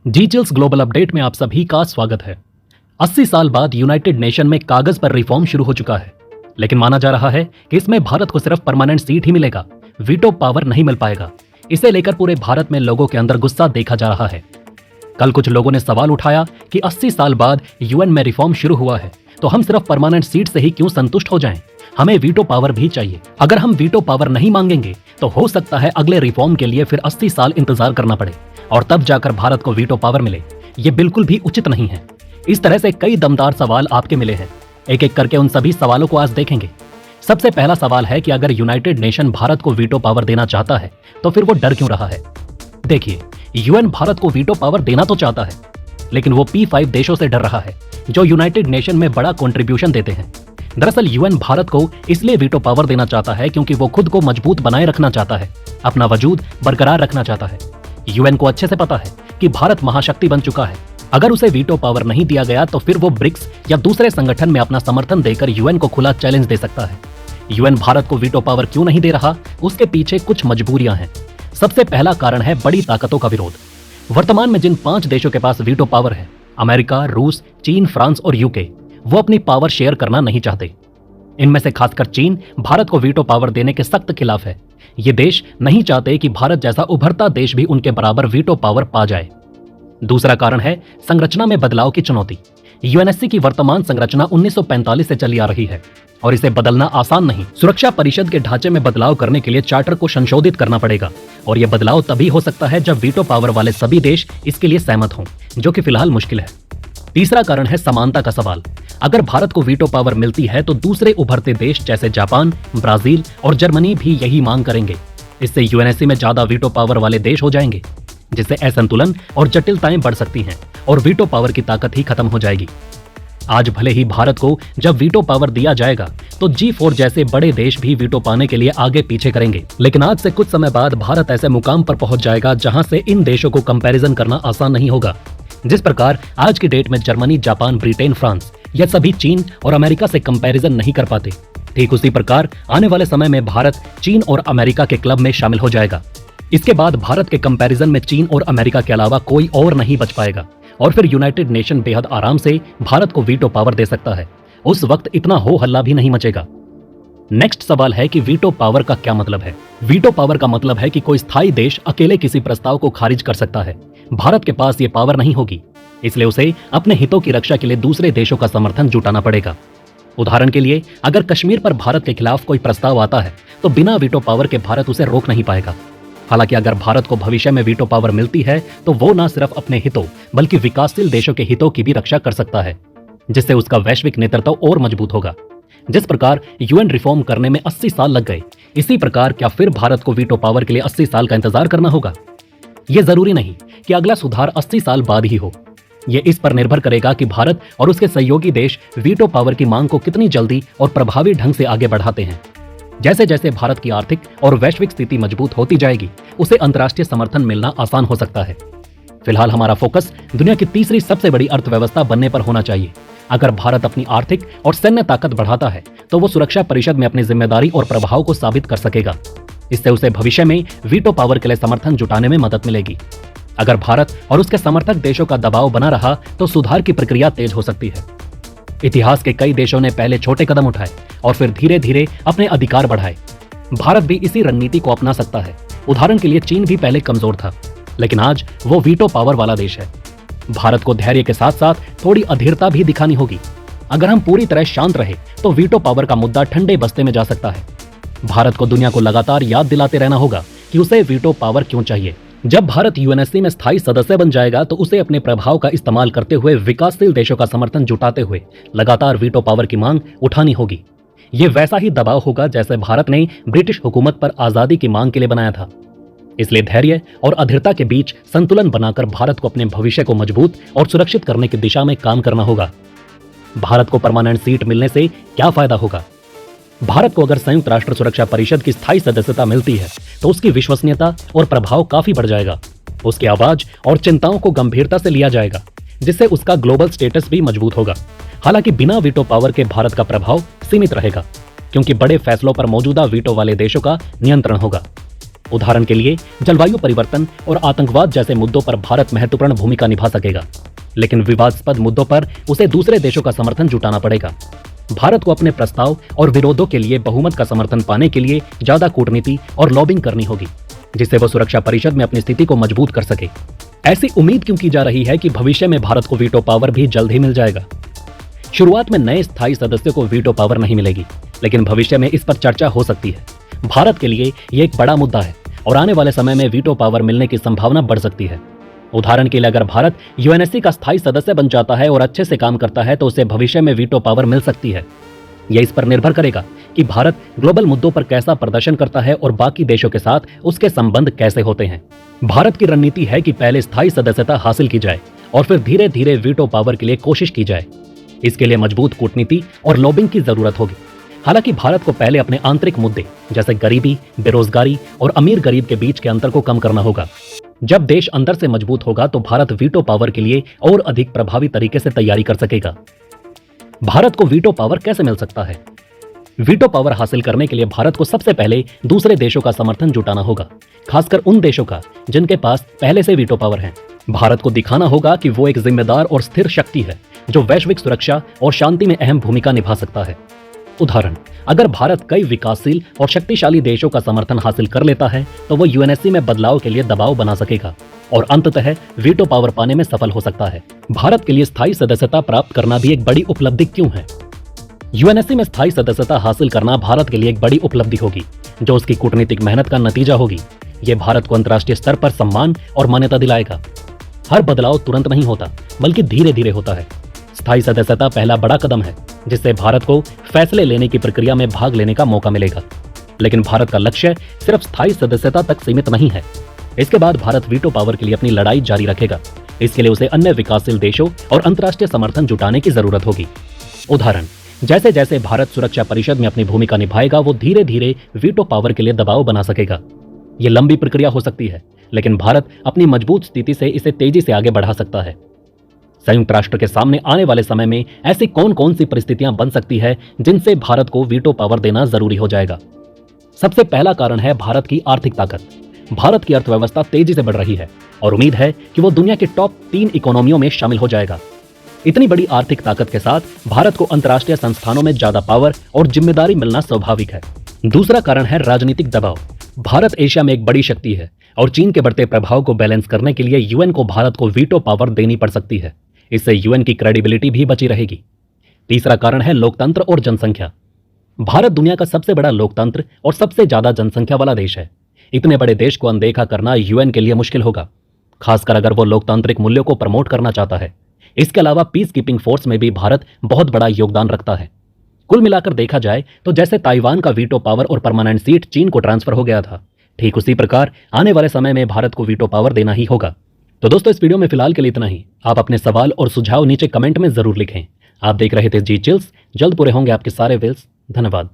Details global update में आप सभी का स्वागत है। 80 साल बाद यूनाइटेड नेशन में कागज पर रिफॉर्म शुरू हो चुका है, लेकिन माना जा रहा है कि इसमें भारत को सिर्फ परमानेंट सीट ही मिलेगा, वीटो पावर नहीं मिल पाएगा। इसे लेकर पूरे भारत में लोगों के अंदर गुस्सा देखा जा रहा है। कल कुछ लोगों ने सवाल उठाया कि 80 साल बाद यूएन में रिफॉर्म शुरू हुआ है तो हम सिर्फ परमानेंट सीट से ही क्यों संतुष्ट हो जाएं? हमें वीटो पावर भी चाहिए। अगर हम वीटो पावर नहीं मांगेंगे तो हो सकता है अगले रिफॉर्म के लिए फिर 80 साल इंतजार करना पड़े और तब जाकर भारत को वीटो पावर मिले। ये बिल्कुल भी उचित नहीं है। इस तरह से कई दमदार सवाल आपके मिले हैं। एक एक करके उन सभी सवालों को आज देखेंगे। सबसे पहला सवाल है कि अगर यूनाइटेड नेशन भारत को वीटो पावर देना चाहता है तो फिर वो डर क्यों रहा है? देखिए, यूएन भारत को वीटो पावर देना तो चाहता है, लेकिन वो P5 देशों से डर रहा है जो यूनाइटेड नेशन में बड़ा कंट्रीब्यूशन देते हैं। दरअसल यूएन भारत को इसलिए वीटो पावर देना चाहता है क्योंकि वो खुद को मजबूत बनाए रखना चाहता है, अपना वजूद बरकरार रखना चाहता है। यूएन को अच्छे से पता है कि भारत महाशक्ति बन चुका है। अगर उसे वीटो पावर नहीं दिया गया तो फिर वो ब्रिक्स या दूसरे संगठन में अपना समर्थन देकर यूएन को खुला चैलेंज दे सकता है। यूएन भारत को वीटो पावर क्यों नहीं दे रहा, उसके पीछे कुछ मजबूरियां हैं। सबसे पहला कारण है बड़ी ताकतों का विरोध। वर्तमान में जिन 5 देशों के पास वीटो पावर है, अमेरिका, रूस, चीन, फ्रांस और यूके, वो अपनी पावर शेयर करना नहीं चाहते। इनमें से खासकर चीन भारत को वीटो पावर देने के सख्त खिलाफ है। ये देश नहीं चाहते कि भारत जैसा उभरता देश भी उनके बराबर वीटो पावर पा जाए। दूसरा कारण है संरचना में बदलाव की चुनौती। यूएनएससी की वर्तमान संरचना 1945 से चली आ रही है और इसे बदलना आसान नहीं। सुरक्षा परिषद के ढांचे में बदलाव करने के लिए चार्टर को संशोधित करना पड़ेगा और यह बदलाव तभी हो सकता है जब वीटो पावर वाले सभी देश इसके लिए सहमत हों, जो कि फिलहाल मुश्किल है। तीसरा कारण है समानता का सवाल। अगर भारत को वीटो पावर मिलती है तो दूसरे उभरते देश जैसे जापान, ब्राजील और जर्मनी भी यही मांग करेंगे। इससे यूएनएससी में ज्यादा वीटो पावर वाले देश हो जाएंगे, जिससे असंतुलन और जटिलताएं बढ़ सकती हैं और वीटो पावर की ताकत ही खत्म हो जाएगी। आज भले ही भारत को जब वीटो पावर दिया जाएगा तो G4 जैसे बड़े देश भी वीटो पाने के लिए आगे पीछे करेंगे, लेकिन आज से कुछ समय बाद भारत ऐसे मुकाम पर पहुंच जाएगा जहां से इन देशों को कंपैरिजन करना आसान नहीं होगा। जिस प्रकार आज की डेट में जर्मनी, जापान, ब्रिटेन, फ्रांस ये सभी चीन और अमेरिका से कंपैरिजन नहीं कर पाते, ठीक उसी प्रकार आने वाले समय में भारत चीन और अमेरिका के क्लब में शामिल हो जाएगा। इसके बाद भारत के कंपैरिजन में चीन और अमेरिका के अलावा कोई और नहीं बच पाएगा और फिर यूनाइटेड नेशन बेहद आराम से भारत को वीटो पावर दे सकता है। उस वक्त इतना हो हल्ला भी नहीं मचेगा। नेक्स्ट सवाल है कि वीटो पावर का क्या मतलब है? वीटो पावर का मतलब है कि कोई स्थायी देश अकेले किसी प्रस्ताव को खारिज कर सकता है। भारत के पास ये पावर नहीं होगी, इसलिए उसे अपने हितों की रक्षा के लिए दूसरे देशों का समर्थन जुटाना पड़ेगा। उदाहरण के लिए, अगर कश्मीर पर भारत के खिलाफ कोई प्रस्ताव आता है तो बिना वीटो पावर के भारत उसे रोक नहीं पाएगा। हालांकि अगर भारत को भविष्य में वीटो पावर मिलती है तो वो न सिर्फ अपने हितों बल्कि विकासशील देशों के हितों की भी रक्षा कर सकता है, जिससे उसका वैश्विक नेतृत्व और मजबूत होगा। जिस प्रकार यूएन रिफॉर्म करने में 80 साल लग गए, इसी प्रकार क्या फिर भारत को वीटो पावर के लिए 80 साल का इंतजार करना होगा? यह जरूरी नहीं कि अगला सुधार 80 साल बाद ही हो। यह इस पर निर्भर करेगा कि भारत और उसके सहयोगी देश वीटो पावर की मांग को कितनी जल्दी और प्रभावी ढंग से आगे बढ़ाते हैं। जैसे जैसे भारत की आर्थिक और वैश्विक स्थिति मजबूत होती जाएगी, उसे अंतर्राष्ट्रीय समर्थन मिलना आसान हो सकता है। फिलहाल हमारा फोकस दुनिया की तीसरी सबसे बड़ी अर्थव्यवस्था बनने पर होना चाहिए। अगर भारत अपनी आर्थिक और सैन्य ताकत बढ़ाता है तो वो सुरक्षा परिषद में अपनी जिम्मेदारी और प्रभाव को साबित कर सकेगा। इससे उसे भविष्य में वीटो पावर के लिए समर्थन जुटाने में मदद मिलेगी। अगर भारत और उसके समर्थक देशों का दबाव बना रहा तो सुधार की प्रक्रिया तेज हो सकती है। इतिहास के कई देशों ने पहले छोटे कदम उठाए और फिर धीरे धीरे अपने अधिकार बढ़ाए। भारत भी इसी रणनीति को अपना सकता है। उदाहरण के लिए चीन भी पहले कमजोर था, लेकिन आज वो वीटो पावर वाला देश है। भारत को धैर्य के साथ साथ थोड़ी अधीरता भी दिखानी होगी। अगर हम पूरी तरह शांत रहे तो वीटो पावर का मुद्दा ठंडे बस्ते में जा सकता है। भारत को दुनिया को लगातार याद दिलाते रहना होगा कि उसे वीटो पावर क्यों चाहिए। जब भारत यूएनएससी में स्थायी सदस्य बन जाएगा तो उसे अपने प्रभाव का इस्तेमाल करते हुए विकासशील देशों का समर्थन जुटाते हुए लगातार वीटो पावर की मांग उठानी होगी। ये वैसा ही दबाव होगा जैसे भारत ने ब्रिटिश हुकूमत पर आजादी की मांग के लिए बनाया था। इसलिए धैर्य और अधीरता के बीच संतुलन बनाकर भारत को अपने भविष्य को मजबूत और सुरक्षित करने की दिशा में काम करना होगा। भारत को परमानेंट सीट मिलने से क्या फायदा होगा? भारत को अगर संयुक्त राष्ट्र सुरक्षा परिषद की स्थायी सदस्यता मिलती है तो उसकी विश्वसनीयता और प्रभाव काफी बढ़ जाएगा। उसकी आवाज और चिंताओं को गंभीरता से लिया जाएगा, जिससे उसका ग्लोबल स्टेटस भी मजबूत होगा। हालांकि बिना वीटो पावर के भारत का प्रभाव सीमित रहेगा, क्योंकि बड़े फैसलों पर मौजूदा वीटो वाले देशों का नियंत्रण होगा। उदाहरण के लिए जलवायु परिवर्तन और आतंकवाद जैसे मुद्दों पर भारत महत्वपूर्ण भूमिका निभा सकेगा, लेकिन विवादास्पद मुद्दों पर उसे दूसरे देशों का समर्थन जुटाना पड़ेगा। भारत को अपने प्रस्ताव और विरोधों के लिए बहुमत का समर्थन पाने के लिए ज्यादा कूटनीति और लॉबिंग करनी होगी, जिससे वो सुरक्षा परिषद में अपनी स्थिति को मजबूत कर सके। ऐसी उम्मीद क्यों की जा रही है कि भविष्य में भारत को वीटो पावर भी जल्द ही मिल जाएगा। शुरुआत में नए स्थायी सदस्यों को वीटो पावर नहीं मिलेगी, लेकिन भविष्य में इस पर चर्चा हो सकती है। भारत के लिए यह एक बड़ा मुद्दा है और आने वाले समय में वीटो पावर मिलने की संभावना बढ़ सकती है। उदाहरण के लिए अगर भारत यूएनएससी का स्थायी सदस्य बन जाता है और अच्छे से काम करता है तो उसे भविष्य में वीटो पावर मिल सकती है। यह इस पर निर्भर करेगा कि भारत ग्लोबल मुद्दों पर कैसा प्रदर्शन करता है और बाकी देशों के साथ उसके संबंध कैसे होते हैं। भारत की रणनीति है कि पहले स्थायी सदस्यता हासिल की जाए और फिर धीरे धीरे वीटो पावर के लिए कोशिश की जाए। इसके लिए मजबूत कूटनीति और लॉबिंग की जरूरत होगी। हालांकि भारत को पहले अपने आंतरिक मुद्दे जैसे गरीबी, बेरोजगारी और अमीर गरीब के बीच के अंतर को कम करना होगा। जब देश अंदर से मजबूत होगा तो भारत वीटो पावर के लिए और अधिक प्रभावी तरीके से तैयारी कर सकेगा। भारत को वीटो पावर कैसे मिल सकता है? वीटो पावर हासिल करने के लिए भारत को सबसे पहले दूसरे देशों का समर्थन जुटाना होगा, खासकर उन देशों का जिनके पास पहले से वीटो पावर है। भारत को दिखाना होगा कि वो एक जिम्मेदार और स्थिर शक्ति है जो वैश्विक सुरक्षा और शांति में अहम भूमिका निभा सकता है। उदाहरण, अगर भारत कई विकासशील और शक्तिशाली देशों का समर्थन हासिल कर लेता है तो वो यूएनएससी में बदलाव के लिए दबाव बना सकेगा और अंततः वीटो पावर पाने में सफल हो सकता है। भारत के लिए स्थायी सदस्यता प्राप्त करना भी एक बड़ी उपलब्धि क्यों है? यूएनएससी में स्थायी सदस्यता हासिल करना भारत के लिए एक बड़ी उपलब्धि होगी जो उसकी कूटनीतिक मेहनत का नतीजा होगी। ये भारत को अंतर्राष्ट्रीय स्तर पर सम्मान और मान्यता दिलाएगा। हर बदलाव तुरंत नहीं होता, बल्कि धीरे धीरे होता है। स्थायी सदस्यता पहला बड़ा कदम है जिससे भारत को फैसले लेने की प्रक्रिया में भाग लेने का मौका मिलेगा। लेकिन भारत का लक्ष्य सिर्फ स्थायी सदस्यता तक सीमित नहीं है। इसके बाद भारत वीटो पावर के लिए अपनी लड़ाई जारी रखेगा। इसके लिए उसे अन्य विकासशील देशों और अंतर्राष्ट्रीय समर्थन जुटाने की जरूरत होगी। उदाहरण, जैसे जैसे भारत सुरक्षा परिषद में अपनी भूमिका निभाएगा वो धीरे धीरे वीटो पावर के लिए दबाव बना सकेगा। ये लंबी प्रक्रिया हो सकती है, लेकिन भारत अपनी मजबूत स्थिति से इसे तेजी से आगे बढ़ा सकता है। संयुक्त राष्ट्र के सामने आने वाले समय में ऐसी कौन कौन सी परिस्थितियां बन सकती है जिनसे भारत को वीटो पावर देना जरूरी हो जाएगा? सबसे पहला कारण है भारत की आर्थिक ताकत। भारत की अर्थव्यवस्था तेजी से बढ़ रही है और उम्मीद है कि वो दुनिया के टॉप 3 इकोनॉमियों में शामिल हो जाएगा। इतनी बड़ी आर्थिक ताकत के साथ भारत को अंतर्राष्ट्रीय संस्थानों में ज्यादा पावर और जिम्मेदारी मिलना स्वाभाविक है। दूसरा कारण है राजनीतिक दबाव। भारत एशिया में एक बड़ी शक्ति है और चीन के बढ़ते प्रभाव को बैलेंस करने के लिए यूएन को भारत को वीटो पावर देनी पड़ सकती है। इससे यूएन की क्रेडिबिलिटी भी बची रहेगी। तीसरा कारण है लोकतंत्र और जनसंख्या। भारत दुनिया का सबसे बड़ा लोकतंत्र और सबसे ज्यादा जनसंख्या वाला देश है। इतने बड़े देश को अनदेखा करना यूएन के लिए मुश्किल होगा, खासकर अगर वो लोकतांत्रिक मूल्यों को प्रमोट करना चाहता है। इसके अलावा पीस कीपिंग फोर्स में भी भारत बहुत बड़ा योगदान रखता है। कुल मिलाकर देखा जाए तो जैसे ताइवान का वीटो पावर और परमानेंट सीट चीन को ट्रांसफर हो गया था, ठीक उसी प्रकार आने वाले समय में भारत को वीटो पावर देना ही होगा। तो दोस्तों, इस वीडियो में फिलहाल के लिए इतना ही। आप अपने सवाल और सुझाव नीचे कमेंट में जरूर लिखें। आप देख रहे थे जी चिल्स। जल्द पूरे होंगे आपके सारे विल्स। धन्यवाद।